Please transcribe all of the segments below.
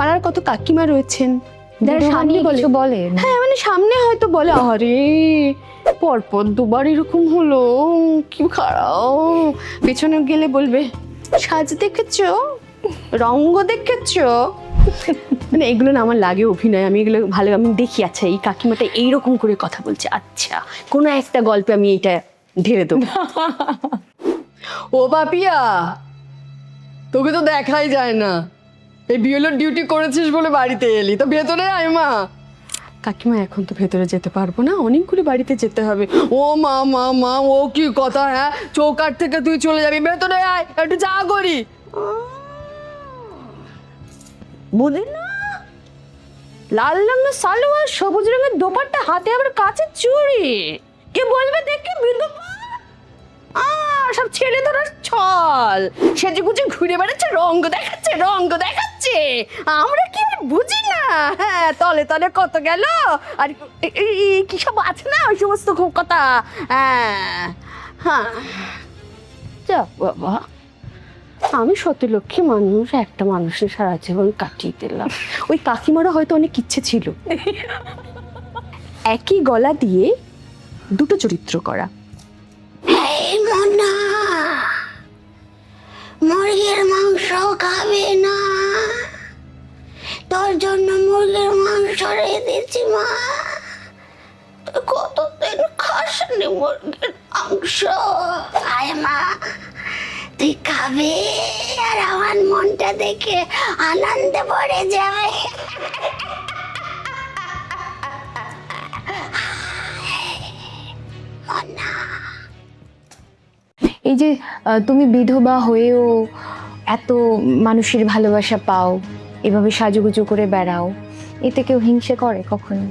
পাড়ার কত কাকিমা রয়েছেন, যারা সামনে বলে হ্যাঁ মানে সামনে হয়তো বলে আরে পরপর দুবার এরকম হলো, কি খারাপ। পেছনে গেলে বলবে সাজ দেখেছো, রঙ্গ দেখেছো। মানে এগুলো না আমার লাগে অভিনয়, আমি এগুলো ভালো আমি দেখি। আচ্ছা এই কাকিমাটা এইরকম করে কথা বলছে, আচ্ছা কোনো একটা গল্পে আমি এটা ঢেলে দেবো। ও পাপিয়া, তোকে তো দেখাই যায় না, এই বিএলওর ডিউটি করেছিস বলে বাড়িতে এলি, তো ভেতরে আয় মা। কাকিমা এখন তো ভেতরে যেতে পারবো না, অনেকগুলো বাড়িতে যেতে হবে। ও মা মা মা, ও কি কথা, হ্যাঁ চৌকাঠ থেকে তুই চলে যাবি, ভেতরে আয় একটু চা করি। বুঝলি না, লাল রঙের সালোয়ার, সবুজ রঙের দোপাট্টা, হাতে আবার কাচের চুড়ি, কে বলবে দেখে বিধবা। সব ছেড়ে ধরার ছল, সেজে গুজে ঘুরে বেড়াচ্ছে, রঙ্গ দেখাচ্ছে রঙ্গ দেখাচ্ছে। আমরা কি আর বুঝি না, হ্যাঁ তলে তলে কত গেল আর কি সব আছে না ওই সমস্ত কথা। হ্যাঁ হ্যাঁ যা বাবা, আমি সতীলক্ষ্মী মানুষ, একটা মানুষের সারা জীবন কাটিয়ে দিলাম। ওই কাকিমারা হয়তো অনেক ইচ্ছে ছিল একই গলা দিয়ে দুটো চরিত্র করা। মনা, মুরগির মাংস খাবে না, তোর জন্য মুরগির মাংস রেঁধেছি মা। তুই কতদিন খাসনি মুরগির মাংস, আয় মা তুই খাবে, আর আমার মনটা দেখে আনন্দে ভরে যাবে। মনা, এই যে তুমি বিধবা হয়েও এত মানুষের ভালোবাসা পাও, এভাবে সাজুগুজু করে বেড়াও, এতে কেউ হিংসে করে কখনো?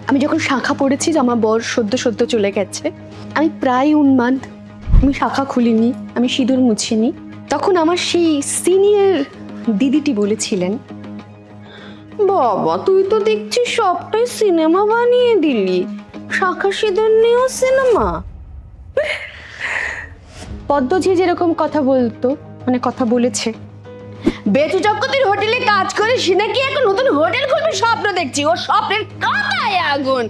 আমি যখন শাখা পড়েছি যে আমার বর সদ্য সদ্য চলে গেছে, আমি প্রায় উন্মাদ, আমি শাখা খুলিনি, আমি সিঁদুর মুছিনি। তখন আমার সেই সিনিয়র দিদিটি বলেছিলেন, বাবা তুই তো দেখছি সবটাই সিনেমা বানিয়ে দিলি, শাখা সিঁদুর নিয়েও সিনেমা। পদ্মজি যেরকম কথা বলতো, মানে কথা বলেছে, বেচু চক্রবর্তীর হোটেলে কাজ করে সে নাকি এখন নতুন হোটেল খুলবে স্বপ্ন দেখছি, ও স্বপ্নের কথায় আগুন।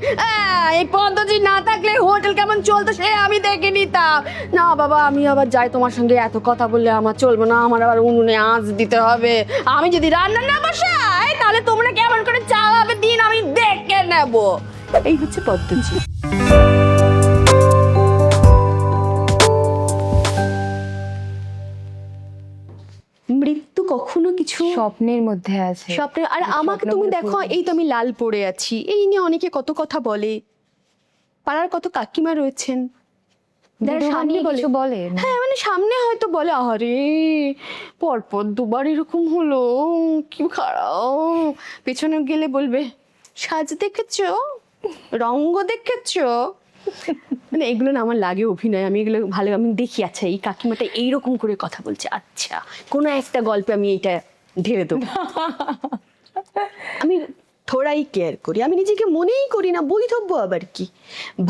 এই পদ্ধতি না থাকলে হোটেল কেমন চলতো সে আমি দেখে নিতাম। না বাবা আমি আবার যাই, তোমার সঙ্গে এত কথা বললে আমার চলবে না, আমার আবার উনুনে আঁচ দিতে হবে। আমি যদি রান্না না বসাই তাহলে তোমরা কেমন করে চালাবে দিন আমি দেখে নেব। এই হচ্ছে পদ্ধতি। মৃত্যু কখনো কিছু স্বপ্নের মধ্যে আছে। স্বপ্নের। আর আমাকে তুমি দেখো, এই তো আমি লাল পড়ে আছি, এই নিয়ে অনেকে কত কথা বলে। পাড়ার কত কাকিমা রয়েছেন, যারা সামনে বলে হ্যাঁ মানে সামনে হয়তো বলে আরে পরপর দুবার এরকম হলো, কি খারাপ। পেছনে গেলে বলবে সাজ দেখেছো, রঙ্গ দেখেছো। মানে এগুলো না আমার লাগে অভিনয়, আমি এগুলো ভালো আমি দেখি। আচ্ছা এই কাকিমাটা এইরকম করে কথা বলছে, আচ্ছা কোনো একটা গল্পে আমি এটা ঢেলে দেবো। আমি থোড়াই কেয়ার করি, আমি নিজেকে মনেই করি না বৈধব্য আবার কি।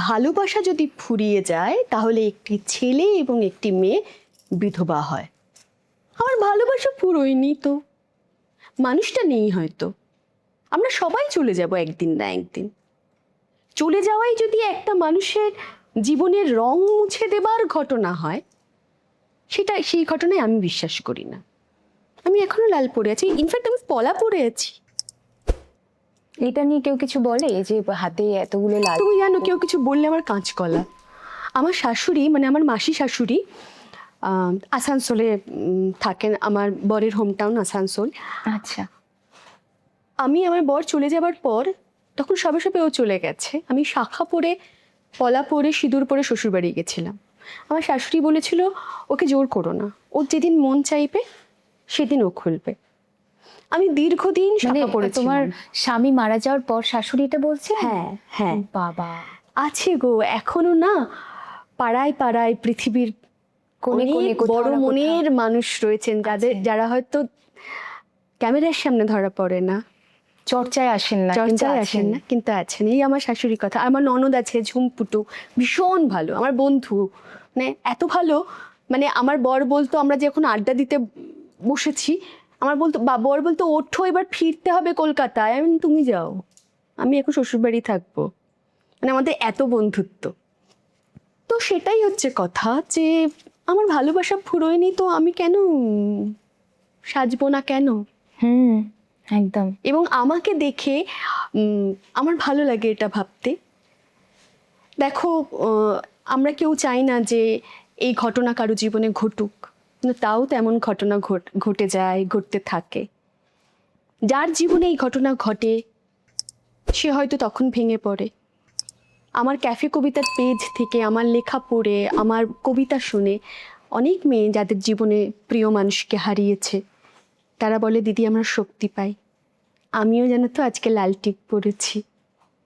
ভালোবাসা যদি ফুরিয়ে যায় তাহলে একটি ছেলে এবং একটি মেয়ে বিধবা হয়। আমার ভালোবাসা ফুরোয়নি তো, মানুষটা নেই হয়তো, আমরা সবাই চলে যাব একদিন না একদিন। চলে যাওয়াই যদি একটা মানুষের জীবনের রং মুছে দেবার ঘটনা হয়, সেটা সেই ঘটনায় আমি বিশ্বাস করি না। আমি এখনো লাল পড়ে আছি, ইনফ্যাক্ট আমি পলা পড়ে আছি। এটা নিয়ে কেউ কিছু বলে যে হাতে এতগুলো লাল? তুমি জানো কেউ কিছু বললে আমার কাঁচকলা। আমার শাশুড়ি মানে আমার মাসি শাশুড়ি আসানসোলে থাকেন, আমার বরের হোম টাউন আসানসোল। আচ্ছা। আমি আমার বর চলে যাবার পর তখন সবে সবে ও চলে গেছে, আমি শাখা পরে পলা পরে সিঁদুর পরে শ্বশুরবাড়ি গেছিলাম। আমার শাশুড়ি বলেছিল ওকে জোর করো না, ওর যেদিন মন চাইবে সেদিন ও খুলবে। আমি দীর্ঘদিন শাখা পড়েছি। তোমার স্বামী মারা যাওয়ার পর শাশুড়ি এটা বলছে? হ্যাঁ হ্যাঁ বাবা আছে গো, এখনো না পাড়ায় পাড়ায় পৃথিবীর অনেক বড় মনের মানুষ রয়েছেন, যারা হয়তো ক্যামেরার সামনে ধরা পড়ে না, চর্চায় আসেন না, কিন্তু আছেন। এই আমার শাশুড়ির কথা। আমার ননদ আছে ঝুমপুটু, ভীষণ ভালো আমার বন্ধু, মানে এত ভালো, মানে আমার বর বলতো আমরা যখন আড্ডা দিতে বসেছি আমার বলতো বর বলতো ওঠো এবার ফিরতে হবে কলকাতায়, আমি বললাম, তুমি যাও, আমি এখন শ্বশুরবাড়ি থাকবো। মানে আমাদের এত বন্ধুত্ব। তো সেটাই হচ্ছে কথা যে আমার ভালোবাসা ফুরোয়নি তো আমি কেন সাজবো না কেন? হুম, একদম। এবং আমাকে দেখে আমার ভালো লাগে এটা ভাবতে। দেখো, আমরা কেউ চাই না যে এই ঘটনা কারো জীবনে ঘটুক, কিন্তু তাও তেমন ঘটনা ঘটে যায়, ঘটতে থাকে। যার জীবনে এই ঘটনা ঘটে সে হয়তো তখন ভেঙে পড়ে। আমার ক্যাফে কবিতার পেজ থেকে আমার লেখা পড়ে, আমার কবিতা শুনে অনেক মেয়ে যাদের জীবনে প্রিয় মানুষকে হারিয়েছে তারা বলে, দিদি আমরা শক্তি পাই। আমিও জানো তো আজকে লাল টিপ পরেছি,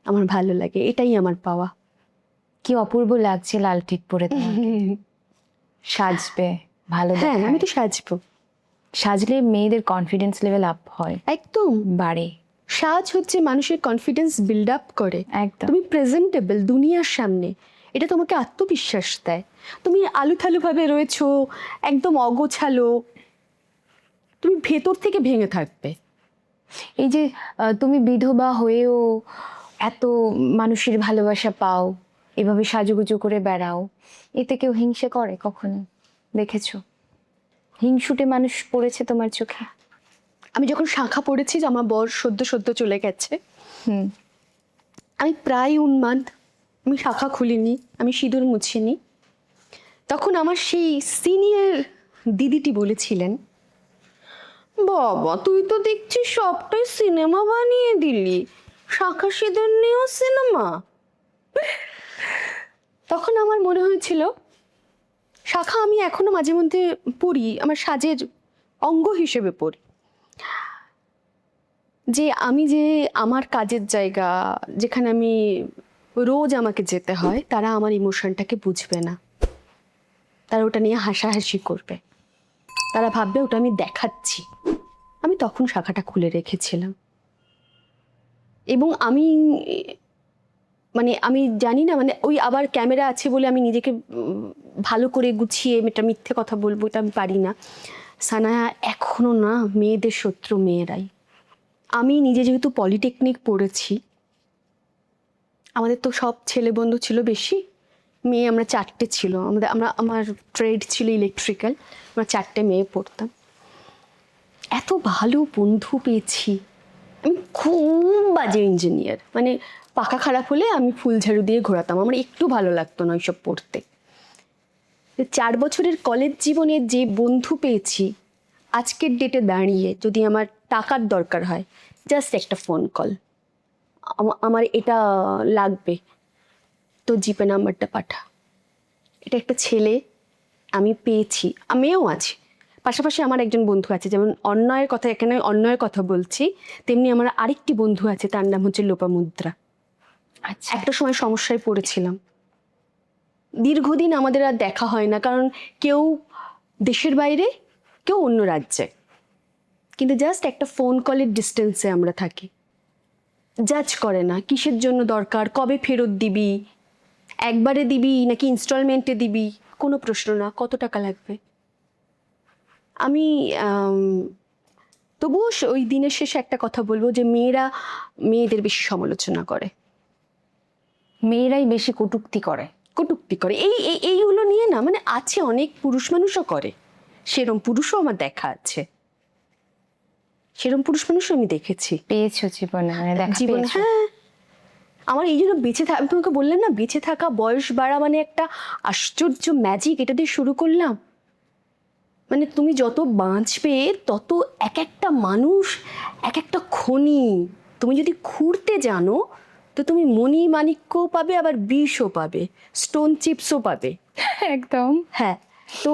আমার ভালো লাগে, এটাই আমার পাওয়া। কি অপূর্ব লাগছে লাল টিপ পরে তোমাকে। সাজবে ভালো হ্যাঁ, দেখায়। আমি তো সাজবো। সাজলে মেয়েদের কনফিডেন্স লেভেল আপ হয়, একদম। বাড়ে। সাজ হচ্ছে মানুষের কনফিডেন্স বিল্ড আপ করে। একদম। তুমি প্রেজেন্টেবল দুনিয়ার সামনে, এটা তোমাকে আত্মবিশ্বাস দেয়। তুমি আলুথালুভাবে রয়েছো, একদম অগোছালো, তুমি ভেতর থেকে ভেঙে থাকবে। এই যে তুমি বিধবা হয়েও এত মানুষের ভালোবাসা পাও, এভাবে সাজুগুজু করে বেড়াও, এতে কেউ হিংসে করে কখনো দেখেছো? হিংসুটে মানুষ পড়েছে তোমার চোখে? আমি যখন শাখা পড়েছি যে আমার বর সদ্য সদ্য চলে গেছে, হুম। আমি প্রায় উন্মাদ, আমি শাখা খুলিনি, আমি সিঁদুর মুছিনি। তখন আমার সেই সিনিয়র দিদিটি বলেছিলেন, বাবা তুই তো দেখছি সবটাই সিনেমা বানিয়ে দিলি, শাখা সিঁদুর নিয়েও সিনেমা। তখন আমার মনে হয়েছিল শাখা আমি এখনো মাঝে মধ্যে পরি, আমার সাজের অঙ্গ হিসেবে পরি। যে আমি যে আমার কাজের জায়গা যেখানে আমি রোজ আমাকে যেতে হয়, তারা আমার ইমোশনটাকে বুঝবে না, তারা ওটা নিয়ে হাসাহাসি করবে, তারা ভাববে ওটা আমি দেখাচ্ছি। আমি তখন শাখাটা খুলে রেখেছিলাম। এবং আমি মানে আমি জানি না, মানে ওই আবার ক্যামেরা আছে বলে আমি নিজেকে ভালো করে গুছিয়ে এটা মিথ্যে কথা বলবো, এটা আমি পারি না। সানায়া এখনো না মেয়েদের শত্রু মেয়েরাই। আমি নিজে যেহেতু পলিটেকনিক পড়েছি, আমাদের তো সব ছেলে বন্ধু ছিল বেশি, মেয়ে আমরা 4টে ছিল। আমার ট্রেড ছিল ইলেকট্রিক্যাল, আমরা 4টে মেয়ে পড়তাম। এত ভালো বন্ধু পেয়েছি। আমি খুব বাজে ইঞ্জিনিয়ার, মানে পাকা খারাপ হলে আমি ফুল ঝাড়ু দিয়ে ঘোরাতাম, আমার একটু ভালো লাগতো না ওইসব পড়তে। 4 বছরের কলেজ জীবনে যে বন্ধু পেয়েছি, আজকের ডেটে দাঁড়িয়ে যদি আমার টাকার দরকার হয়, জাস্ট একটা ফোন কল, আমার এটা লাগবে, তো জিপে নাম্বারটা পাঠা। এটা একটা ছেলে আমি পেয়েছি, মেয়েও আছে। পাশাপাশি আমার একজন বন্ধু আছে, যেমন অন্যায়ের কথা, এখানে অন্যায়ের কথা বলছি, তেমনি আমার আরেকটি বন্ধু আছে, তার নাম হচ্ছে লোপামুদ্রা। আচ্ছা। একটা সময় সমস্যায় পড়েছিলাম, দীর্ঘদিন আমাদের আর দেখা হয় না, কারণ কেউ দেশের বাইরে, কেউ অন্য রাজ্যে, কিন্তু জাস্ট একটা ফোন কলের ডিস্টেন্সে আমরা থাকি। জাজ করে না কিসের জন্য দরকার, কবে ফেরত দিবি, একবারে দিবি নাকি ইনস্টলমেন্টে দিবি, কোনো প্রশ্ন না, কত টাকা লাগবে। আমি তবুও ওই দিনের শেষে একটা কথা বলবো যে মেয়েরা মেয়েদের বেশি সমালোচনা করে, মেয়েরাই বেশি কটূক্তি করে। কটূক্তি করে এইগুলো নিয়ে না, মানে আছে অনেক পুরুষ মানুষও করে, সেরম পুরুষও আমার দেখা আছে, সেরম পুরুষ মানুষও আমি দেখেছি পেয়েছো জীবনে, মানে দেখা জীবনে। পেয়েছো? হ্যাঁ, আমার এই জন্য বেঁচে থাকা, আমি তোমাকে বললাম না, বেঁচে থাকা, বয়স বাড়া মানে একটা আশ্চর্য ম্যাজিক, এটা দিয়ে শুরু করলাম। মানে তুমি যত বাঁচবে তত এক একটা মানুষ, এক একটা খনি, তুমি যদি খুঁড়তে জানো তো তুমি মণি মাণিক্যও পাবে, আবার বিষও পাবে, স্টোন চিপসও পাবে। একদম। হ্যাঁ, তো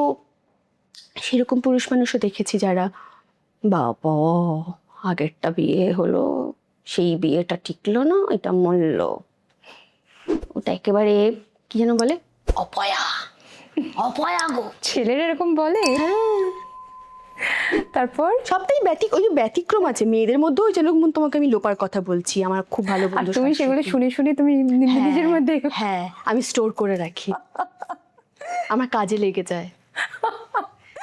সেরকম পুরুষ মানুষও দেখেছি যারা, বাবা আগেরটা বিয়ে হলো, সেই বিয়েটা টিকলো না, এটা মরল, ওটা একেবারে কি যেন বলে, অপয়া, অপয়া গো। ছেলেরা এরকম বলে? হ্যাঁ, তারপর? সবটাই ওই যে ব্যতিক্রম আছে মেয়েদের মধ্যে। ওই যেরকম তোমাকে আমি লোপার কথা বলছি, আমার খুব ভালো আর বন্ধু, তুমি সেগুলো শুনে শুনে তুমি নিজের মধ্যে হ্যাঁ আমি স্টোর করে রাখি, আমার কাজে লেগে যায়।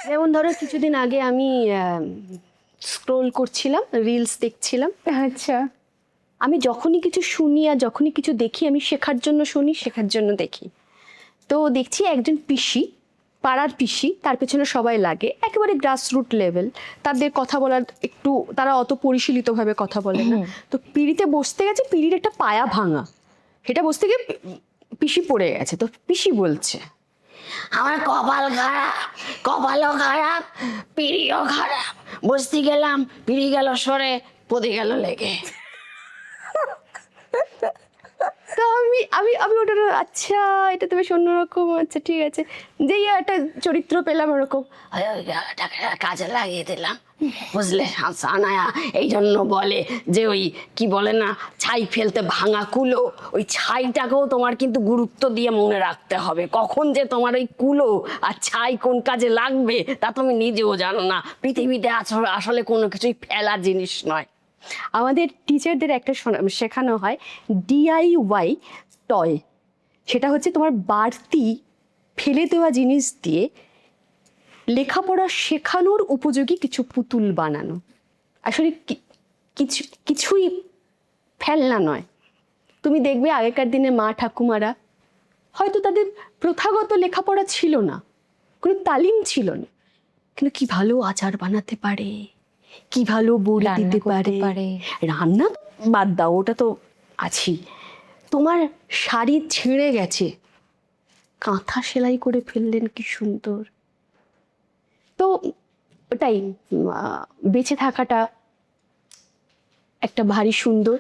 যেমন ধরো কিছুদিন আগে আমি স্ক্রোল করছিলাম, রিলস দেখছিলাম। আচ্ছা। আমি যখনই কিছু শুনি আর যখনই কিছু দেখি, আমি শেখার জন্য শুনি, শেখার জন্য দেখি। তো দেখছি একজন পিসি, পাড়ার পিসি, তার পেছনে সবাই লাগে, একেবারে গ্রাসরুট লেভেল, তাদের কথা বলার একটু, তারা অত পরিশীলিতভাবে কথা বলে না। তো পিঁড়িতে বসতে গেছে, পিঁড়ির একটা পায়া ভাঙা, সেটা বসতে গিয়ে পিসি পড়ে গেছে। তো পিসি বলছে, আমার কপাল খারাপ, কপালও খারাপ, পিড়িও খারাপ। বসতে গেলাম, পিড়ি গেল সরে, পদে গেল লেগে। তো আমি আমি আমি ওটা, আচ্ছা এটা তো বেশ অন্যরকম, আচ্ছা ঠিক আছে, যেই একটা চরিত্র পেলাম ওরকম, ওটাকে কাজে লাগিয়ে দিলাম, বুঝলে সানায়া। এই জন্য বলে যে ওই কি বলে না, ছাই ফেলতে ভাঙা কুলো, ওই ছাইটাকেও তোমার কিন্তু গুরুত্ব দিয়ে মনে রাখতে হবে। কখন যে তোমার ওই কুলো আর ছাই কোন কাজে লাগবে তা তুমি নিজেও জানো না। পৃথিবীতে আসলে কোনো কিছুই ফেলার জিনিস নয়। আমাদের টিচারদের একটা শেখানো হয় DIY টয়, সেটা হচ্ছে তোমার বাড়তি ফেলে দেওয়া জিনিস দিয়ে লেখাপড়া শেখানোর উপযোগী কিছু পুতুল বানানো। আসলে কিছুই ফেলনা নয়। তুমি দেখবে আগেকার দিনে মা ঠাকুমারা হয়তো তাদের প্রথাগত লেখাপড়া ছিল না, কোনো তালিম ছিল না, কিন্তু কি ভালো আচার বানাতে পারে, কি ভালো বড়ি রান্না দিতে করতে পারে। পারে। রান্না তো বাদ দাও, ওটা তো আছেই। তোমার শাড়ি ছিঁড়ে গেছে, কাঁথা সেলাই করে ফেললেন, কি সুন্দর। তো ওটাই, বেঁচে থাকাটা একটা ভারী সুন্দর।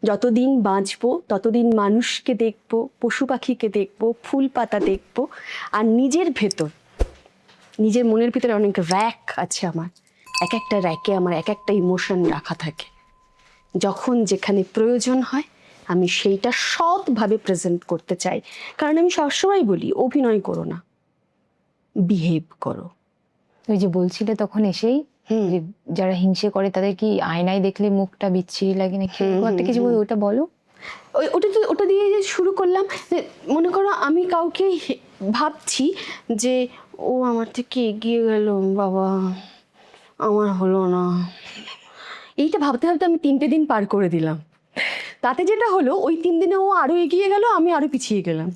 যতদিন বাঁচবো ততদিন মানুষকে দেখবো, পশু পাখিকে দেখবো, ফুল পাতা দেখবো, আর নিজের ভেতর, নিজের মনের ভিতরে অনেক র্যাক আছে আমার, এক একটা র্যাকে আমার এক একটা ইমোশন রাখা থাকে। যখন যেখানে প্রয়োজন হয় আমি সেইটা সৎভাবে প্রেজেন্ট করতে চাই। কারণ আমি সবসময় বলি, অভিনয় করো না, বিহেভ করো। ওই যে বলছিলে তখন এসেই যে যারা হিংসে করে তাদের কি আয়নায় দেখলে মুখটা বিচ্ছিরি লাগে নাকি, একটা কিছু বলো, ওটা বলো। ওটা দিয়ে যে শুরু করলাম, যে মনে করো আমি কাউকে ভাবছি যে ও আমার থেকে এগিয়ে গেল, বাবা আমার হলো না, এইটা ভাবতে ভাবতে আমি 3টে দিন পার করে দিলাম। তাতে যেটা হলো, ওই 3 দিনে ও আরো এগিয়ে গেল, আমি আরো পিছিয়ে গেলাম।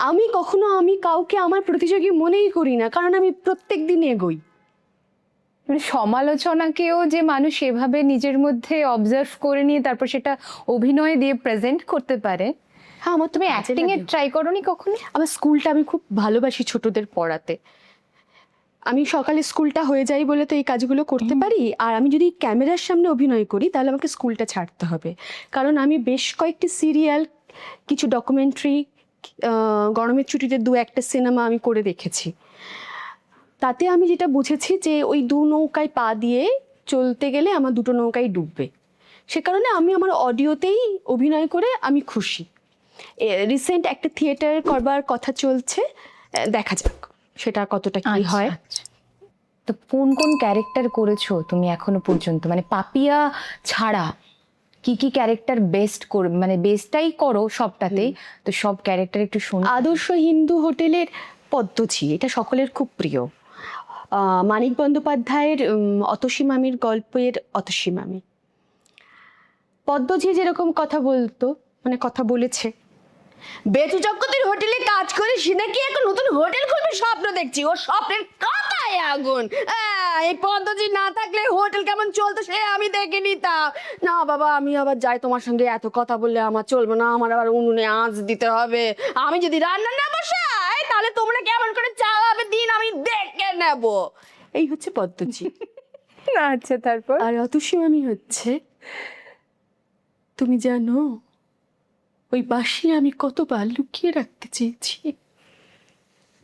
আমি কখনো আমি কাউকে আমার প্রতিযোগী মনেই করি না, কারণ আমি প্রত্যেক দিন এগোই। মানে সমালোচনাকেও যে মানুষ এভাবে নিজের মধ্যে অবজার্ভ করে নিয়ে তারপর সেটা অভিনয় দিয়ে প্রেজেন্ট করতে পারে। হ্যাঁ, আমার তুমি অ্যাক্টিং এর ট্রাই করোনি কখনো? আমার স্কুলটা আমি খুব ভালোবাসি ছোটদের পড়াতে। আমি সকালে স্কুলটা হয়ে যাই বলে তো এই কাজগুলো করতে পারি। আর আমি যদি ক্যামেরার সামনে অভিনয় করি তাহলে আমাকে স্কুলটা ছাড়তে হবে, কারণ আমি বেশ কয়েকটি সিরিয়াল, কিছু ডকুমেন্টারি, গরমের ছুটিতে 2-1টা সিনেমা আমি করে দেখেছি। তাতে আমি যেটা বুঝেছি যে ওই 2 নৌকায় পা দিয়ে চলতে গেলে আমার 2টো নৌকায় ডুববে। সে কারণে আমি আমার অডিওতেই অভিনয় করে আমি খুশি। রিসেন্ট একটা থিয়েটার করবার কথা চলছে, দেখা যাক সেটা কতটা কি হয়। তো কোন কোন ক্যারেক্টার করেছো তুমি এখনো পর্যন্ত, মানে পাপিয়া ছাড়া কি কি ক্যারেক্টার বেস্ট মানে বেস্টটাই করো সবটাতেই, তো সব ক্যারেক্টার একটু শুনি। আদর্শ হিন্দু হোটেলের পদ্মঝি, এটা সকলের খুব প্রিয়। মানিক বন্দ্যোপাধ্যায়ের অতসী মামির গল্পের অতসী মামি। পদ্মঝি যেরকম কথা বলতো, মানে কথা বলেছে, বেচু চক্রবর্তীর হোটেলে কাজ করে সে নাকি এখন নতুন হোটেল খুলবে স্বপ্ন দেখছি, ওর স্বপ্নের কথায় আগুন। এই পদ্ধতি না থাকলে হোটেল কেমন চলতো সে আমি দেখে নিতাম। না বাবা, আমি আবার যাই, তোমার সঙ্গে এত কথা বললে আমার চলবে না, আমার আবার উনুনে আঁচ দিতে হবে। আমি যদি রান্না না বসাই তাহলে তোমরা কেমন করে চালাবে দিন আমি দেখে নেব। এই হচ্ছে পদ্ধতি। আচ্ছা, তারপর? আর অতসী মামি হচ্ছে, তুমি জানো ওই বাঁশি আমি কতবার লুকিয়ে রাখতে চেয়েছি।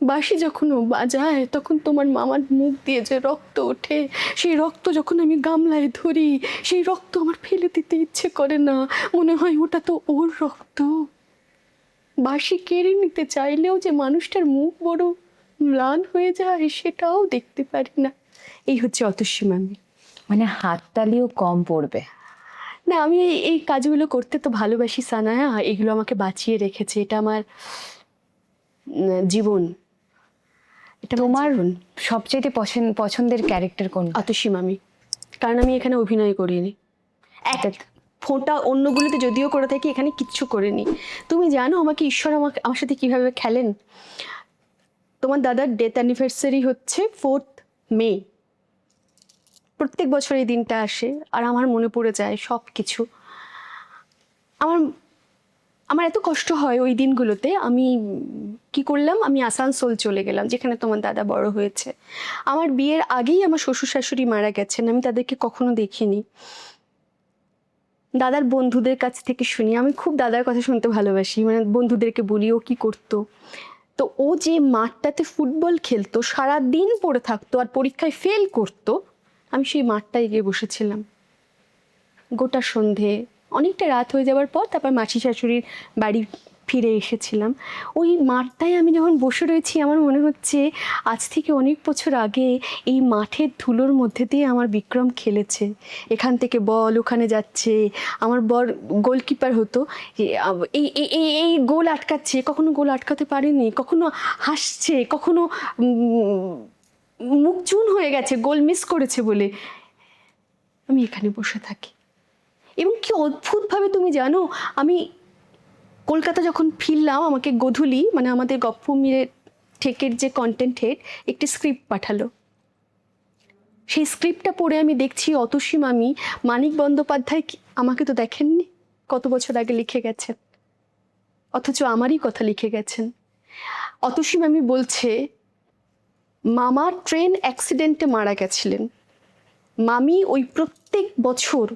বাঁশি যখন ও বাজায় তখন তোমার মামার মুখ দিয়ে যে রক্ত ওঠে, সেই রক্ত যখন আমি গামলায় ধরি, সেই রক্ত আমার ফেলে দিতে ইচ্ছে করে না, মনে হয় ওটা তো ওর রক্ত। বাঁশি কেড়ে নিতে চাইলেও যে মানুষটার মুখ বড় ম্লান হয়ে যায় সেটাও দেখতে পারি না। এই হচ্ছে অতসী মামি। মানে হাততালিও কম পড়বে না, আমি এই কাজগুলো করতে তো ভালোবাসি সানায়া, এগুলো আমাকে বাঁচিয়ে রেখেছে, এটা আমার জীবন। এটা তোমার সবচেয়ে পছন্দের ক্যারেক্টার কোনটা? আতসী মামি, কারণ আমি এখানে অভিনয় করিনি। এক ফোঁটা অন্যগুলোতে যদিও করে থাকি, এখানে কিচ্ছু করিনি। তুমি জানো আমাকে ঈশ্বর আমার সাথে কিভাবে খেলেন? তোমার দাদার ডেথ অ্যানিভার্সারি হচ্ছে 4th মে। প্রত্যেক বছর এই দিনটা আসে আর আমার মনে পড়ে যায় সব কিছু। আমার আমার এত কষ্ট হয় ওই দিনগুলোতে। আমি কি করলাম, আমি আসানসোল চলে গেলাম যেখানে তোমার দাদা বড় হয়েছে। আমার বিয়ের আগেই আমার শ্বশুর শাশুড়ি মারা গেছেন, আমি তাদেরকে কখনো দেখিনি। দাদার বন্ধুদের কাছ থেকে শুনি, আমি খুব দাদার কথা শুনতে ভালোবাসি, মানে বন্ধুদেরকে বলি ও কি করতো। তো ও যে মাঠটাতে ফুটবল খেলতো, সারা দিন পড়ে থাকতো আর পরীক্ষায় ফেল করতো, আমি সেই মাঠটায় গিয়ে বসেছিলাম গোটা সন্ধে। অনেকটা রাত হয়ে যাওয়ার পর তারপর মাসি শাশুড়ির বাড়ি ফিরে এসেছিলাম। ওই মাঠটায় আমি যখন বসে রয়েছি, আমার মনে হচ্ছে আজ থেকে অনেক বছর আগে এই মাঠের ধুলোর মধ্যে দিয়ে আমার বিক্রম খেলেছে। এখান থেকে বল ওখানে যাচ্ছে, আমার বর গোলকিপার হতো, এই এই এই- এই গোল আটকাচ্ছে, কখনো গোল আটকাতে পারেনি, কখনো হাসছে, কখনো মুখ চুন হয়ে গেছে গোল মিস করেছে বলে। আমি এখানে বসে থাকি এবং কি অদ্ভুতভাবে তুমি জানো, আমি কলকাতা যখন ফিরলাম, আমাকে গোধূলি মানে আমাদের গপ্পমিরের ঠেকের যে কন্টেন্ট হেড একটি স্ক্রিপ্ট পাঠালো। সেই স্ক্রিপ্টটা পড়ে আমি দেখছি অতসী মামি, মানিক বন্দ্যোপাধ্যায় আমাকে তো দেখেননি, কত বছর আগে লিখে গেছেন, অথচ আমারই কথা লিখে গেছেন। অতসী মামি বলছে মামা ট্রেন অ্যাক্সিডেন্টে মারা গেছিলেন। মামি ওই প্রত্যেক বছর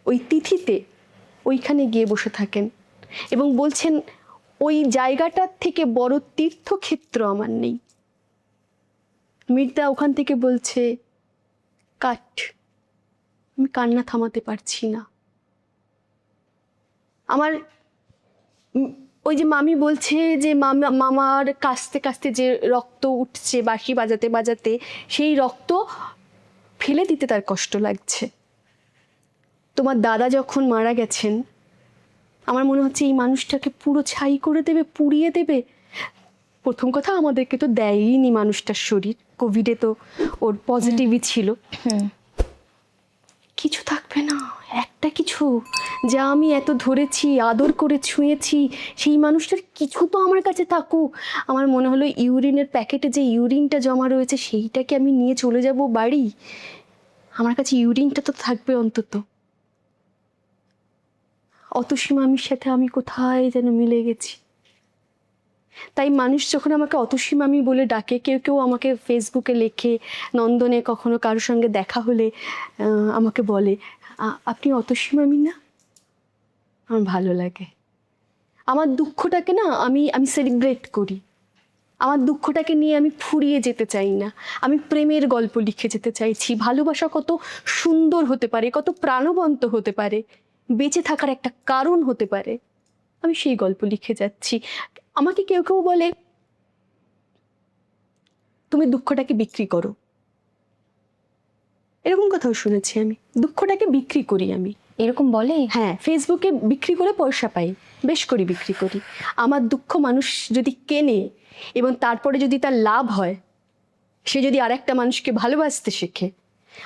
ওই তিথিতে ওইখানে গিয়ে বসে থাকেন এবং বলছেন ওই জায়গাটার থেকে বড় তীর্থক্ষেত্র আমার নেই। মির্দা ওখান থেকে বলছে কাট, আমি কান্না থামাতে পারছি না। আমার ওই যে মামি বলছে যে মামার কাস্তে কাস্তে যে রক্ত উঠছে বাঁশি বাজাতে বাজাতে, সেই রক্ত ফেলে দিতে তার কষ্ট লাগছে। তোমার দাদা যখন মারা গেছেন, আমার মনে হচ্ছে এই মানুষটাকে পুরো ছাই করে দেবে, পুড়িয়ে দেবে। প্রথম কথা, আমাদেরকে তো দেয়নি মানুষটার শরীর, কোভিডে তো ওর পজিটিভই ছিল। কিছু থাকবে না, একটা কিছু যা আমি এত ধরেছি, আদর করে ছুঁয়েছি, সেই মানুষটার কিছু তো আমার কাছে থাকুক। আমার মনে হলো ইউরিনের প্যাকেটে যে ইউরিনটা জমা রয়েছে সেইটাকে আমি নিয়ে চলে যাব বাড়ি, আমার কাছে ইউরিনটা তো থাকবে অন্তত। অতসী মামির সাথে আমি কোথায় যেন মিলে গেছি। তাই মানুষ যখন আমাকে অতসী মামি বলে ডাকে, কেউ কেউ আমাকে ফেসবুকে লেখে, নন্দনে কখনো কারোর সঙ্গে দেখা হলে আমাকে বলে আপনি অতসী মামি না? আমার ভালো লাগে। আমার দুঃখটাকে না আমি সেলিব্রেট করি। আমার দুঃখটাকে নিয়ে আমি ফুরিয়ে যেতে চাই না। আমি প্রেমের গল্প লিখে যেতে চাইছি। ভালোবাসা কত সুন্দর হতে পারে, কত প্রাণবন্ত হতে পারে, বেঁচে থাকার একটা কারণ হতে পারে, আমি সেই গল্প লিখে যাচ্ছি। আমাকে কেউ কেউ বলে তুমি দুঃখটাকে বিক্রি করো, এরকম কথাও শুনেছি আমি। দুঃখটাকে বিক্রি করি আমি, এরকম বলে? হ্যাঁ, ফেসবুকে বিক্রি করে পয়সা পাই, বেশ করে বিক্রি করি। আমার দুঃখ মানুষ যদি কেনে এবং তারপরে যদি তার লাভ হয়, সে যদি আর একটা মানুষকে ভালোবাসতে শেখে।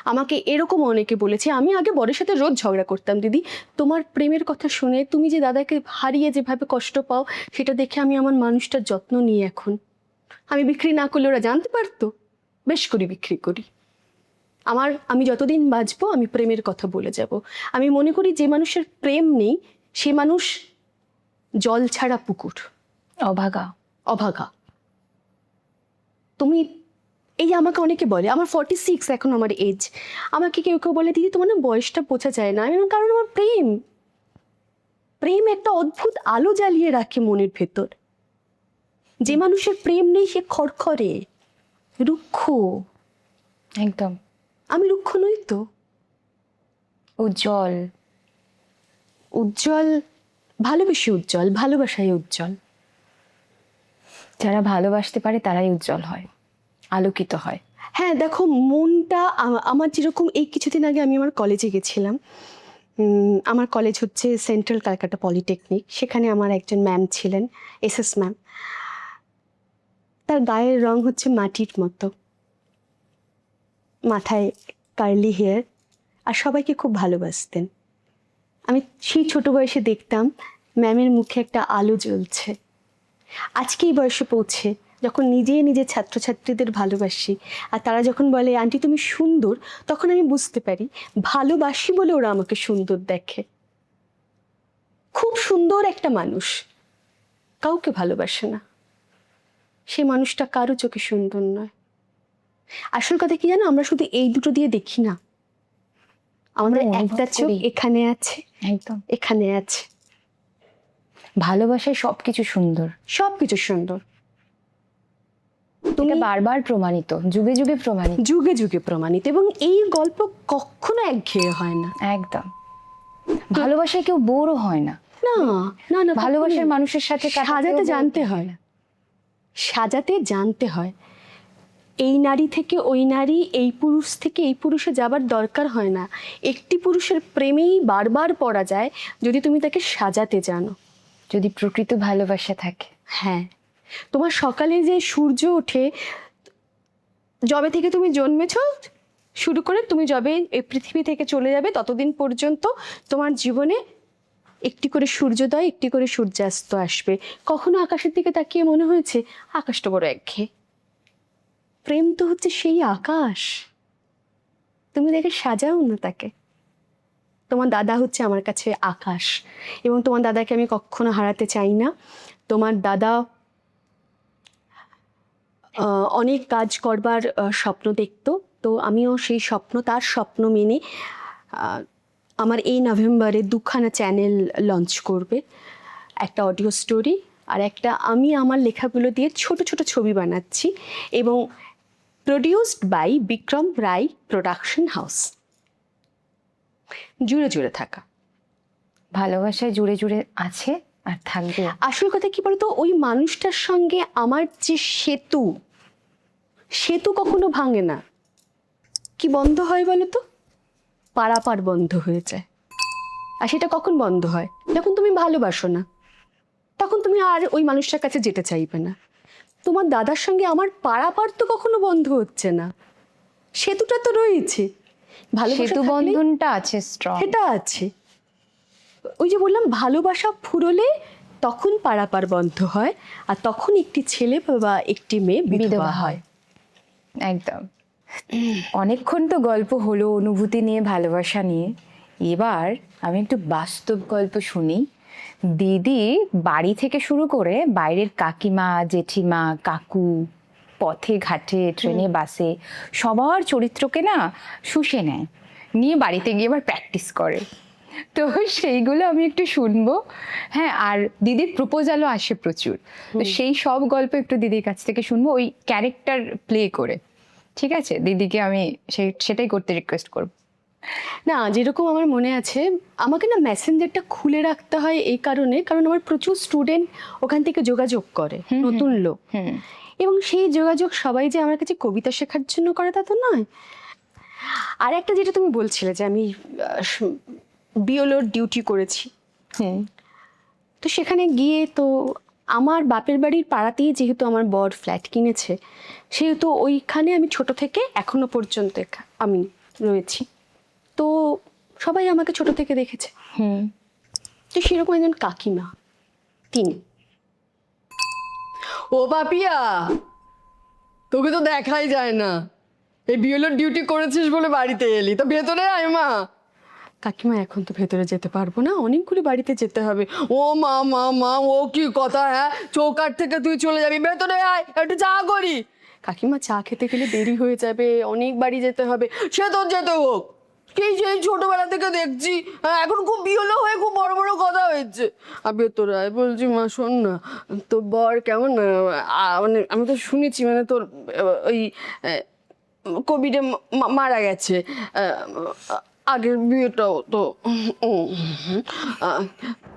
আমাকে এরকম অনেকে বলেছে, আমি আগে বরের সাথে রোজ ঝগড়া করতাম দিদি, তোমার প্রেমের কথা শুনে তুমি যে দাদাকে হারিয়ে যেভাবে কষ্ট পাও সেটা দেখে আমি আমার মানুষটার যত্ন নিই এখন। আমি বিক্রি না করলে ওরা জানতে পারতো, বেশ করে বিক্রি করি। আমি যতদিন বাঁচবো আমি প্রেমের কথা বলে যাব। আমি মনে করি যে মানুষের প্রেম নেই সে মানুষ জল ছাড়া পুকুর, অভাগা। অভাগা। তুমি এই যে আমাকে অনেকে বলে, আমার 46 এখন আমার এজ, আমাকে কেউ কেউ বলে দিদি তোমার না বয়সটা বোঝা যায় না। আমি বলি, কারণ আমার প্রেম একটা অদ্ভুত আলো জ্বালিয়ে রাখে মনের ভেতর। যে মানুষের প্রেম নেই সে খড়খড়ে, রুক্ষ। একদম। আমি রুক্ষ নই তো। উজ্জ্বল। উজ্জ্বল, ভালোবেসে উজ্জ্বল, ভালোবাসায় উজ্জ্বল। যারা ভালোবাসতে পারে তারাই উজ্জ্বল হয়, আলোকিত হয়। হ্যাঁ দেখো, মনটা আমার যেরকম, এই কিছুদিন আগে আমি আমার কলেজে গেছিলাম। আমার কলেজ হচ্ছে সেন্ট্রাল ক্যালকাটা পলিটেকনিক। সেখানে আমার একজন ম্যাম ছিলেন, এসএস ম্যাম। তার গায়ের রং হচ্ছে মাটির মতো, মাথায় কার্লি হেয়ার, আর সবাইকে খুব ভালোবাসতেন। আমি সেই ছোট বয়সে দেখতাম ম্যামের মুখে একটা আলো জ্বলছে। আজকে এই বয়সে পৌঁছে যখন নিজে ছাত্রছাত্রীদের ভালোবাসি, আর তারা যখন বলে আন্টি তুমি সুন্দর, তখন আমি বুঝতে পারি ভালোবাসি বলে ওরা আমাকে সুন্দর দেখে। খুব সুন্দর একটা মানুষ কাউকে ভালোবাসে না, সে মানুষটা কারো চোখে সুন্দর নয়। আসল কথা কি জানো, আমরা শুধু এই দুটো দিয়ে দেখি না, আমাদের অনুভব একটা চোখ করি। এখানে আছে, একদম, এখানে আছে, ভালোবাসায় সবকিছু সুন্দর। সবকিছু সুন্দর। এটা বারবার প্রমাণিত, যুগে যুগে প্রমাণিত। যুগে যুগে প্রমাণিত, এবং এই গল্প কখনো একঘেয়ে হয় না। একদম, ভালোবাসায় কেউ বোরও হয় না। না না না, ভালোবাসার মানুষের সাথে কাটাতেও সাজাতে bore জানতে হয় হয়, সাজাতে জানতে হয়। এই নারী থেকে ওই নারী, এই পুরুষ থেকে এই পুরুষে যাবার দরকার হয় না। একটি পুরুষের প্রেমেই বারবার পড়া যায় যদি তুমি তাকে সাজাতে জানো, যদি প্রকৃত ভালোবাসা থাকে। হ্যাঁ, তোমার সকালে যে সূর্য ওঠে, যবে থেকে তুমি জন্মেছ শুরু করে তুমি যবে এই পৃথিবী থেকে চলে যাবে ততদিন পর্যন্ত তোমার জীবনে একটি করে সূর্যোদয়, একটি করে সূর্যাস্ত আসবে। কখনো আকাশের দিকে তাকিয়ে মনে হয়েছে আকাশটা বড় একঘেয়ে? প্রেম তো হচ্ছে সেই আকাশ, তুমি দেখে সাজাও না তাকে। তোমার দাদা হচ্ছে আমার কাছে আকাশ, এবং তোমার দাদাকে আমি কখনো হারাতে চাই না। তোমার দাদা অনেক কাজ করবার স্বপ্ন দেখতো, তো আমিও সেই স্বপ্ন, তার স্বপ্ন মেনে আমার এই নভেম্বরে দুখানা চ্যানেল লঞ্চ করবে, একটা অডিও স্টোরি আর একটা আমি আমার লেখাগুলো দিয়ে ছোট ছোট ছবি বানাচ্ছি, এবং produced by Bikram Roy production house. জুড়ে জুড়ে থাকা, ভালোবাসায় জুড়ে জুড়ে আছে আর থাকবে। আসল কথা কি বলতো, ওই মানুষটার সঙ্গে আমার যে সেতু, সেতু কখনো ভাঙে না। কি বন্ধ হয় বলো তো? পারাপার বন্ধ হয়ে যায়। আর সেটা কখন বন্ধ হয়? যখন তুমি ভালোবাসো না, তখন তুমি আর ওই মানুষটার কাছে যেতে চাইবে না। তোমার দাদার সঙ্গে আমার পারাপার তো কখনো বন্ধ হচ্ছে না, সেতুটা তো রয়েছে। ভালোবাসা সেতু থাকলেই বন্ধনটা আছে স্ট্রং। এটা আছে। ওই যে বললাম, ভালোবাসা ফুরোলে তখন পারাপার বন্ধ হয়, আর তখন একটি ছেলে বা একটি মেয়ে বিধবা হয়। একদম। অনেকক্ষণ তো গল্প হলো অনুভূতি নিয়ে, ভালোবাসা নিয়ে। এবার আমি একটু বাস্তব গল্প শুনি। দিদি বাড়ি থেকে শুরু করে বাইরের কাকিমা, জেঠিমা, কাকু, পথে ঘাটে, ট্রেনে, বাসে সবার চরিত্রকে না শুষে নেয়, নিয়ে বাড়িতে গিয়ে আবার প্র্যাকটিস করে। তো সেইগুলো আমি একটু শুনবো। হ্যাঁ, আর দিদির প্রপোজালও আসে প্রচুর, তো সেই সব গল্প একটু দিদির কাছ থেকে শুনবো, ওই ক্যারেক্টার প্লে করে। ঠিক আছে, দিদিকে আমি সেটাই করতে রিকোয়েস্ট করবো। না, যেরকম আমার মনে আছে, আমাকে না মেসেঞ্জারটা খুলে রাখতে হয় এই কারণে, কারণ আমার প্রচুর স্টুডেন্ট ওখান থেকে যোগাযোগ করে, নতুন লোক। এবং সেই যোগাযোগ সবাই যে আমার কাছে কবিতা শেখার জন্য করে তা তো নয়। আর একটা যেটা তুমি বলছিলে যে আমি বিওলোর ডিউটি করেছি, তো সেখানে গিয়ে তো আমার বাপের বাড়ির পাড়াতেই যেহেতু আমার বর ফ্ল্যাট কিনেছে, সেহেতু ওইখানে আমি ছোট থেকে এখনো পর্যন্ত আমি রয়েছি। তো সবাই আমাকে ছোট থেকে দেখেছে। তো সেরকম একজন কাকিমা, তিনি, ও বাপিয়া, তোকে তো দেখাই যায় না, এই বিএলওর ডিউটি করেছিস বলে বাড়িতে এলি, তো ভেতরে আয় মা। কাকিমা, এখন তো ভেতরে যেতে পারবো না, অনেকগুলো বাড়িতে যেতে হবে। ও মা মা মা, ও কি কথা? হ্যাঁ, চৌকাঠ থেকে তুই চলে যাবি, ভেতরে আয়, একটু চা করি। কাকিমা, চা খেতে গেলে দেরি হয়ে যাবে, অনেক বাড়ি যেতে হবে। সে তোর যেতে হোক, এই যে ছোটবেলা থেকে দেখছি, এখন খুব বিহলো হয়ে খুব বড় বড় কথা হয়েছে। আর ভেতরে আয় বলছি। মা শোন না, তোর বর কেমন, মানে আমি তো শুনেছি মানে তোর ওই কোভিডে মারা গেছে, আগের বিয়েটাও তো।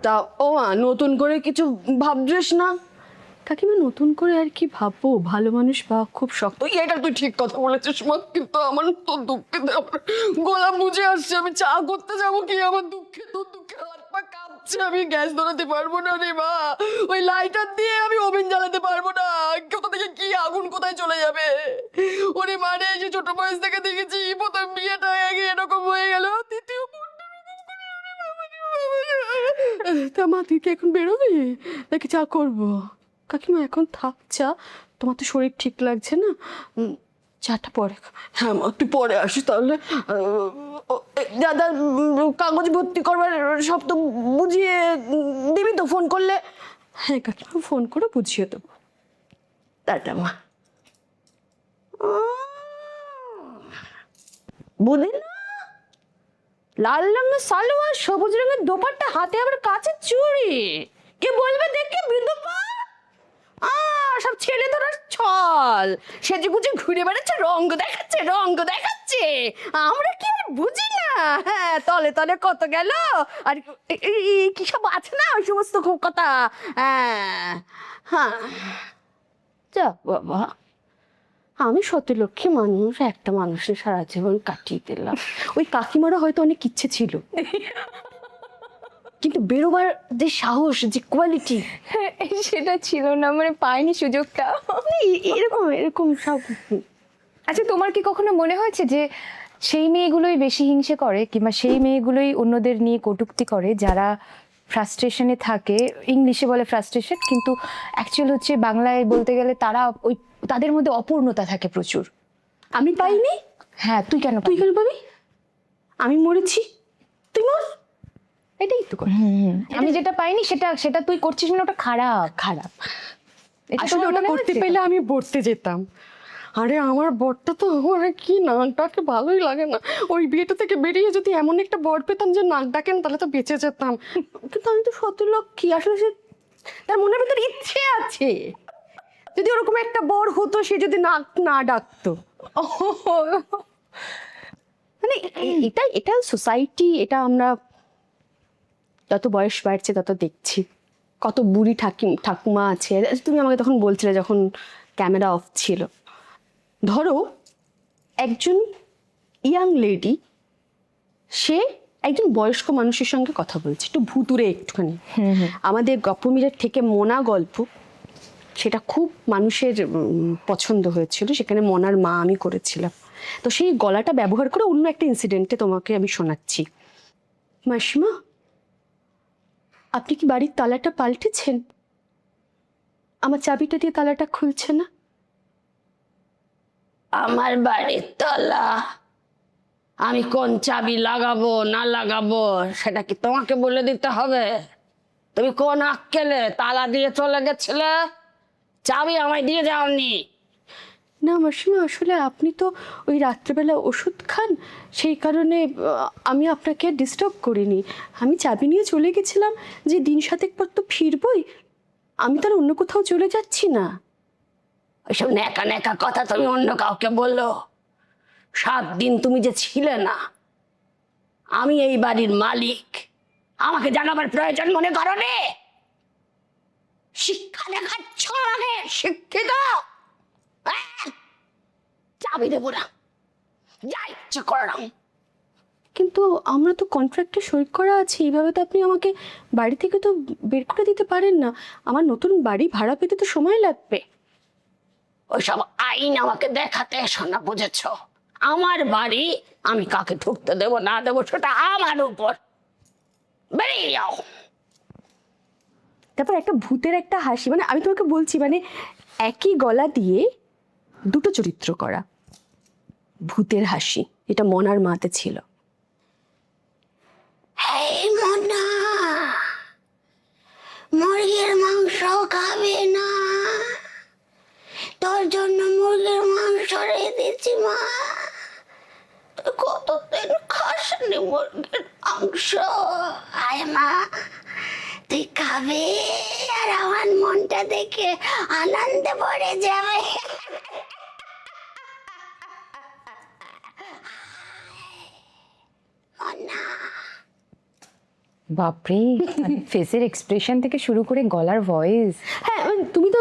তা ও মা, নতুন করে কিছু ভাবছিস না? কাকিমা, নতুন করে আর কি ভাববো, ভালো মানুষ পাওয়া খুব শক্ত। এটা তুই ঠিক কথা বলেছিস মা, কিন্তু আমার তো দুঃখে আমার গলা বুঝে আসছে। আমি চা করতে যাবো কি, আমার দুঃখে, তোর দুঃখে হাত পা কাঁপছে। তাপছে, আমি গ্যাস ধরাতে পারবো না রে মা, ওই লাইটার দিয়ে আমি ওভেন জ্বালাতে পারবো না, কোথা থেকে কি আগুন কোথায় চলে যাবে। ওরে মানে যে ছোট বয়স থেকে দেখেছি, প্রথম বিয়েটা হয়ে গিয়ে এরকম হয়ে গেল, দ্বিতীয় তা মা তুই কি এখন বেরোবি নাকি চা করবো? কাকিমা এখন থাক চা, তোমার তো শরীর ঠিক লাগছে না, চাটা পরে হ্যাঁ মা তুই পরে আসিস তাহলে। দাদা কাগজ ভর্তি করবার সব তো বুঝিয়ে দিবি তো ফোন করলে? হ্যাঁ কাকিমা ফোন করে বুঝিয়ে দেবো। টাটা মা। বুঝলি না, লাল রঙের সালোয়ার, সবুজ রঙের দোপাট্টা, হাতে আবার কাচের চুড়ি, কে বলবে দেখে বিধবা? সব ছেলে ধরার ছল, সেজে গুজে ঘুরে বেড়াচ্ছে, রঙ্গ দেখাচ্ছে, রঙ্গ দেখাচ্ছে। আমরা কি আর বুঝি না? হ্যাঁ, তলে তলে কত গেল আর কি সব আছে না ওই সমস্ত কথা। হ্যাঁ হ্যাঁ, যা বাবা, আমি সতলক্ষ্মী মানুষ, একটা মানুষের সারা জীবন কাটিয়ে দিলাম। ওই কাকিমারও হয়তো অনেক ইচ্ছে ছিল, কিন্তু বেরোবার যে সাহস, যে কোয়ালিটি, সেটা ছিল না, মানে পাইনি সুযোগটা। এরকম এরকম সব। আচ্ছা, তোমার কি কখনো মনে হয়েছে যে সেই মেয়েগুলোই বেশি হিংসে করে, কিংবা সেই মেয়েগুলোই অন্যদের নিয়ে কটূক্তি করে যারা ফ্রাস্ট্রেশনে থাকে? ইংলিশে বলে ফ্রাস্ট্রেশন, কিন্তু অ্যাকচুয়াল হচ্ছে বাংলায় বলতে গেলে তারা ওই, তাদের মধ্যে অপূর্ণতা থাকে প্রচুর। আমি পাইনি? হ্যাঁ, তুই কেন তুই কেন পাবি? আমি মরেছি, তুই মর, এটাই তো কথা। আমি যেটা পাইনি সেটা সেটা তুই করছিস, মানে ওটা খারাপ। খারাপ এটা আসলে তোমার ওটা মনে করতে হয়েছে? পেলে আমি পড়তে যেতাম। আরে আমার বরটা তো, আমার কি নাকটাকে ভালোই লাগে না। ওই বিয়েটা থেকে বেরিয়ে যদি এমন একটা বর পেতাম যে নাক ডাকেন, তাহলে তো বেঁচে যেতাম। কিন্তু আমি তো সতলক্ষ্মী, আসলে সে তার মনের ভিতরে ইচ্ছে আছে, যদি ওরকম একটা বর হতো, সে যদি নাক না ডাকতো। মানে এটা এটা সোসাইটি, এটা আমরা যত বয়স বাড়ছে তত দেখছি। কত বুড়ি ঠাকুমা আছে। তুমি আমাকে তখন বলছিলে যখন ক্যামেরা অফ ছিল, ধরো একজন ইয়াং লেডি, সে একজন বয়স্ক মানুষের সঙ্গে কথা বলছে, একটু ভুতুরে একটুখানি। আমাদের গপ্পমিরের থেকে মোনা গল্প, সেটা খুব মানুষের পছন্দ হয়েছিল, সেখানে মোনার মা আমি করেছিলাম। তো সেই গলাটা ব্যবহার করে অন্য একটা ইনসিডেন্টে তোমাকে আমি শোনাচ্ছি। মাসিমা, আপনি কি বাড়ির তালাটা পাল্টেছেন? আমার চাবিটা দিয়ে তালাটা খুলছে না। আমার বাড়ির তালা আমি কোন চাবি লাগাবো না লাগাবো সেটা কি তোমাকে বলে দিতে হবে? তুমি কোন আক্কেলে তালা দিয়ে চলে গেছিলে? চাবি আমায় দিয়ে যাওনি। না মাসিমা, আসলে আপনি তো ওই রাত্রেবেলা ওষুধ খান, সেই কারণে আমি আপনাকে ডিস্টার্ব করিনি। আমি চাবি নিয়ে চলে গেছিলাম যে দিন সাতেক পর তো ফিরবই, আমি তার অন্য কোথাও চলে যাচ্ছি না। ওইসব ন্যাকা ন্যাকা কথা তুমি অন্য কাউকে বললো। 7 দিন তুমি যে ছিলে না, আমি এই বাড়ির মালিক, আমাকে জানাবার প্রয়োজন মনে করো রে? শিক্ষা দেখাচ্ছ আমাকে, শিক্ষিত? চাবি দেবো না, যা ইচ্ছে করলাম। কিন্তু আমরা তো কন্ট্রাক্টে সই করা আছে, এইভাবে তো আপনি আমাকে বাড়ি থেকে তো বের করে দিতে পারেন না। আমার নতুন বাড়ি ভাড়া পেতে তো সময় লাগবে। ওইসব আইন আমাকে দেখাতে এসো না, বুঝেছ? আমার বাড়ি, আমি কাকে ঢুকতে দেবো না দেবো সেটা আমার উপর। বেরিয়ে যাও। তারপর একটা ভূতের একটা হাসি, মানে আমি তোমাকে বলছি, মানে একই গলা দিয়ে দুটো চরিত্র করা। ভূতের হাসি, এটা মনার মাতে ছিল। এই মনা, মুরগির মাংস খাবে না? তোর জন্য মুরগির মাংস রেঁধেছি মা। তুই কতদিন খাসনি মুরগির মাংস? আয় মা, তুই খাবে আর আমার মনটা দেখে আনন্দে ভরে যাবে। বাপরে, ফেসের এক্সপ্রেশন থেকে শুরু করে গলার ভয়েস। হ্যাঁ, তুমি তো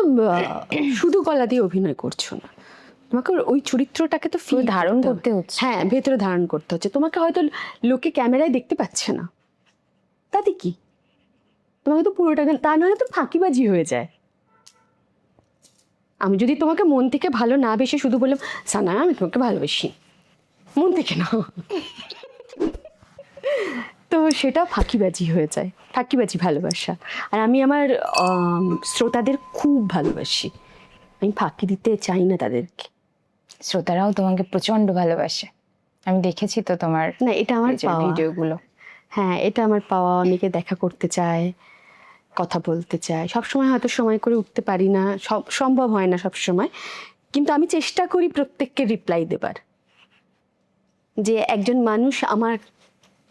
শুধু গলা দিয়ে অভিনয় করছো না, তোমাকে ওই চরিত্রটাকে তো ফিল ধারণ করতে হচ্ছে। হ্যাঁ, ভেতরে ধারণ করতে হচ্ছে। তোমাকে হয়তো লোকে ক্যামেরায় দেখতে পাচ্ছে না, তাতে কি? তোমাকে তো পুরোটা তা নাহলে তো ফাঁকিবাজি হয়ে যায়। আমি যদি তোমাকে মন থেকে ভালো না বেশি শুধু বললাম সানা আমি তোমাকে ভালোবাসি, মন থেকে না, তো সেটা ফাঁকিবাজি হয়ে যায়, ফাঁকিবাজি ভালোবাসা। আর আমি আমার শ্রোতাদের খুব ভালোবাসি, আমি ফাঁকি দিতে চাই না তাদেরকে। শ্রোতারাও তোমাকে প্রচন্ড ভালোবাসে, আমি দেখেছি তো তোমার না এটা আমার পাওয়া, ভিডিওগুলো। হ্যাঁ এটা আমার পাওয়া। অনেকে দেখা করতে চায়, কথা বলতে চায়। সবসময় হয়তো সময় করে উঠতে পারি না, সম্ভব হয় না সব সময়, কিন্তু আমি চেষ্টা করি প্রত্যেককে রিপ্লাই দেবার, যে একজন মানুষ আমার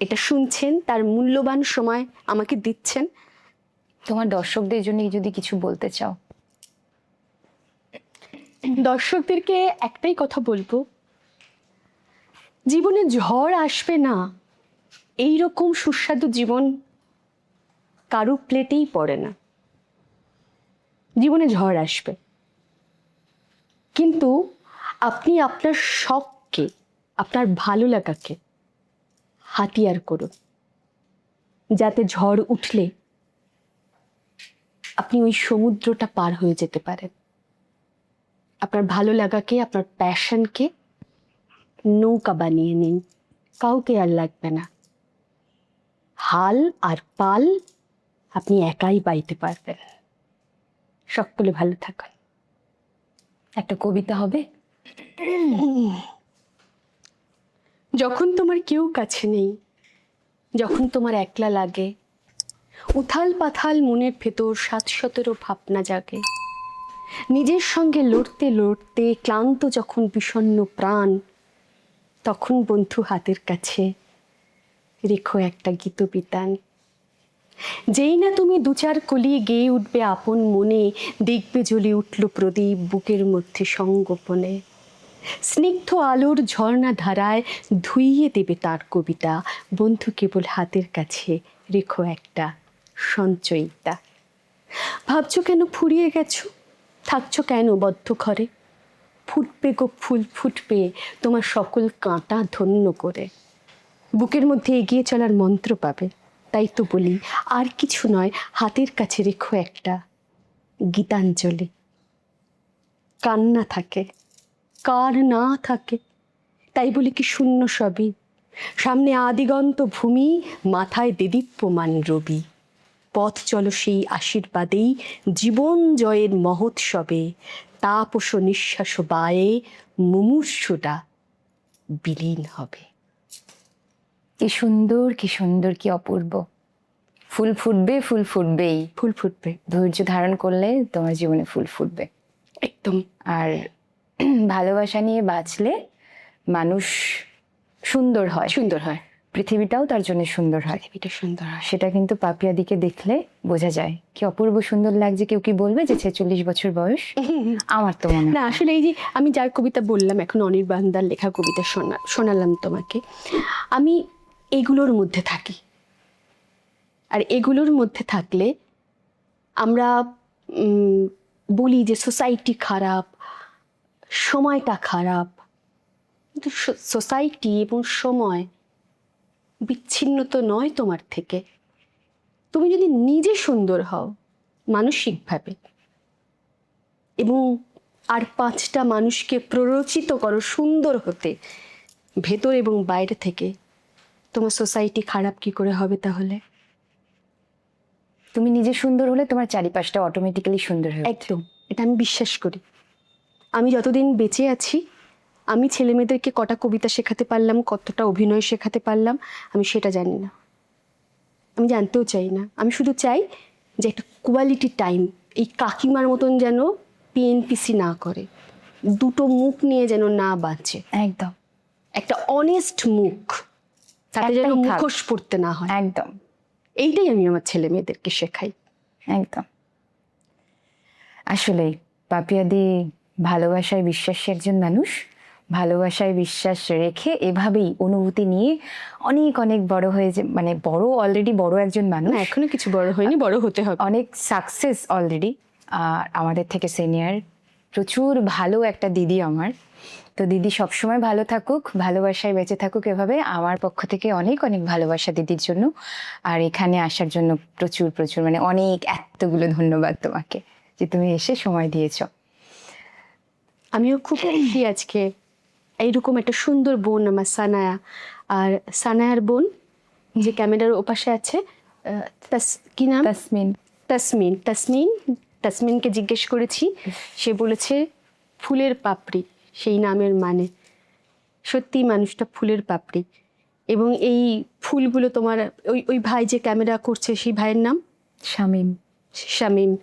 এটা শুনছেন, তার মূল্যবান সময় আমাকে দিচ্ছেন। তোমার দর্শকদের জন্য যদি কিছু বলতে চাও? দর্শকদেরকে একটাই কথা বলবো, জীবনে ঝড় আসবে না এই রকম সুস্বাদু জীবন কারো প্লেটেই পড়ে না। জীবনে ঝড় আসবে, কিন্তু আপনি আপনার শখকে, আপনার ভালো লাগাকে হাতিয়ার করুন, যাতে ঝড় উঠলে আপনি ওই সমুদ্রটা পার হয়ে যেতে পারেন। আপনার ভালো লাগাকে, আপনার প্যাশনকে নৌকা বানিয়ে নিন, কাউকে আর লাগবে না। হাল আর পাল আপনি একাই বাইতে পারবেন। সকলে ভালো থাকুন। একটা কবিতা হবে? যখন তোমার কেউ কাছে নেই, যখন তোমার একলা লাগে, উথাল পাথাল মনের ভেতর ৭১৭ ভাবনা জাগে, নিজের সঙ্গে লড়তে লড়তে ক্লান্ত যখন বিষণ্ণ প্রাণ, তখন বন্ধু হাতের কাছে রেখো একটা গীতবিতান। যেই না তুমি ২-৪ কলি গেয়ে উঠবে আপন মনে, দেখবে জ্বলে উঠল প্রদীপ বুকের মধ্যে সঙ্গোপনে। স্নিগ্ধ আলোর ঝর্ণা ধারায় ধুইয়ে দেবে তার কবিতা, বন্ধু কেবল হাতের কাছে রেখো একটা সঞ্চয়িতা। ভাবছো কেন ফুরিয়ে গেছো, থাকছো কেন বদ্ধ ঘরে, ফুটবে গো ফুল ফুটবে তোমার সকল কাঁটা ধন্য করে। বুকের মধ্যে এগিয়ে চলার মন্ত্র পাবে, তাই তো বলি আর কিছু নয়, হাতের কাছে রেখো একটা গীতাঞ্জলি। কান্না থাকে, কার না থাকে, তাই বলি কি শূন্য সবই, সামনে আদিগন্ত ভূমি, মাথায় দেদীপ্যমান রবি। পথ চলো সেই আশীর্বাদেই জীবন জয়ের মহোৎসবে, তাপস নিঃশ্বাস বায়ে মুমূর্ষুটা বিলীন হবে। কি সুন্দর, কি সুন্দর, কি অপূর্ব। ফুল ফুটবে, ফুল ফুটবেই, ফুল ফুটবে, ধৈর্য ধারণ করলে তোমার জীবনে ফুল ফুটবে একদম। আর ভালোবাসা নিয়ে বাঁচলে মানুষ সুন্দর হয়, সুন্দর হয়, পৃথিবীটাও তার জন্য সুন্দর হয়। এটা সুন্দর হয়। সেটা কিন্তু পাপিয়াদিকে দেখলে বোঝা যায়, কি অপূর্ব সুন্দর লাগছে। কেউ কি বলবে যে 46 বছর বয়স? আমার তো মনে হয় না, আসলে এই যে আমি যার কবিতা বললাম এখন, অনির্বাণদার লেখা কবিতা শোনালাম তোমাকে, আমি এগুলোর মধ্যে থাকি। আর এগুলোর মধ্যে থাকলে আমরা বলি যে সোসাইটি খারাপ, সময়টা খারাপ, কিন্তু সোসাইটি এবং সময় বিচ্ছিন্ন তো নয় তোমার থেকে। তুমি যদি নিজে সুন্দর হও মানসিকভাবে, এবং আর 5টা মানুষকে প্ররোচিত করো সুন্দর হতে ভেতর এবং বাইরে থেকে, তোমার সোসাইটি খারাপ কি করে হবে তাহলে? তুমি নিজে সুন্দর হলে তোমার চারিপাশটা অটোমেটিক্যালি সুন্দর হবে। একদম, এটা আমি বিশ্বাস করি। আমি যতদিন বেঁচে আছি, আমি ছেলে মেয়েদেরকে কটা কবিতা শেখাতে পারলাম, কতটা অভিনয় শেখাতে পারলাম, আমি সেটা জানি না, আমি জানতেও চাই না। আমি শুধু চাই যে একটা কোয়ালিটি টাইম এই কাকিমার মতন যেন পিএনপিসি না করে, দুটো মুখ নিয়ে যেন না বাঁচে, একদম একটা অনেস্ট মুখ, তাতে যেন একটাই থাক। মুখোশ পড়তে না হয়। একদম এইটাই আমি আমার ছেলে মেয়েদেরকে শেখাই। একদম। আসলেই পাপিয়াদি ভালোবাসায় বিশ্বাসী একজন মানুষ। ভালোবাসায় বিশ্বাস রেখে এভাবেই অনুভূতি নিয়ে অনেক অনেক বড় হয়েছে, মানে বড় অলরেডি বড় একজন মানুষ, না এখনো কিছু বড় হয়নি, বড় হতে হবে। অনেক সাকসেস অলরেডি, আর আমাদের থেকে সিনিয়র, প্রচুর ভালো একটা দিদি আমার। তো দিদি সবসময় ভালো থাকুক, ভালোবাসায় বেঁচে থাকুক এভাবে। আমার পক্ষ থেকে অনেক অনেক ভালোবাসা দিদির জন্য। আর এখানে আসার জন্য প্রচুর প্রচুর মানে অনেক এতগুলো ধন্যবাদ তোমাকে যে তুমি এসে সময় দিয়েছো। আমিও খুব খুশি আজকে এইরকম একটা সুন্দর বোন আমার সানায়া। আর সানায়ার বোন যে ক্যামেরার ওপাশে আছে, কি নাম? তাসমিন। তাসমিন। তাসমিনকে জিজ্ঞেস করেছি, সে বলেছে ফুলের পাপড়ি সেই নামের মানে। সত্যি মানুষটা ফুলের পাপড়ি। এবং এই ফুলগুলো তোমার ওই ওই ভাই যে ক্যামেরা করছে সেই ভাইয়ের নাম শামীম। শামীম।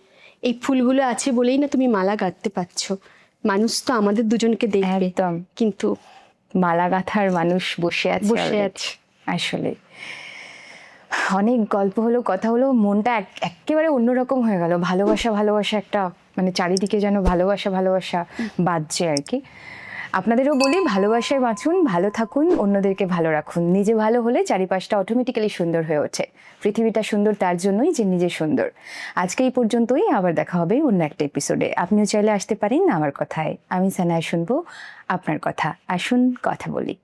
এই ফুলগুলো আছে বলেই না তুমি মালা গাঁথতে পারছো। মানুষ তো আমাদের দুজনকে দেখবে, একদম। কিন্তু মালা গাঁথার মানুষ বসে আছে বসে already। আছে। আসলে অনেক গল্প হলো, কথা হলো, মনটা একেবারে অন্যরকম হয়ে গেল। ভালোবাসা ভালোবাসা একটা মানে চারিদিকে যেন ভালোবাসা ভালোবাসা বাজছে আর কি। আপনাদেরও বলি, ভালোবাসায় বাঁচুন, ভালো থাকুন, অন্যদেরকে ভালো রাখুন। নিজে ভালো হলে চারিপাশটা অটোমেটিক্যালি সুন্দর হয়ে ওঠে। পৃথিবীটা সুন্দর তার জন্যই যে নিজে সুন্দর। আজকে এই পর্যন্তই, আবার দেখা হবে অন্য একটা এপিসোডে। আপনিও চাইলে আসতে পারেন আমার কথায়। আমি সানায়া শুনবো আপনার কথা। আসুন কথা বলি।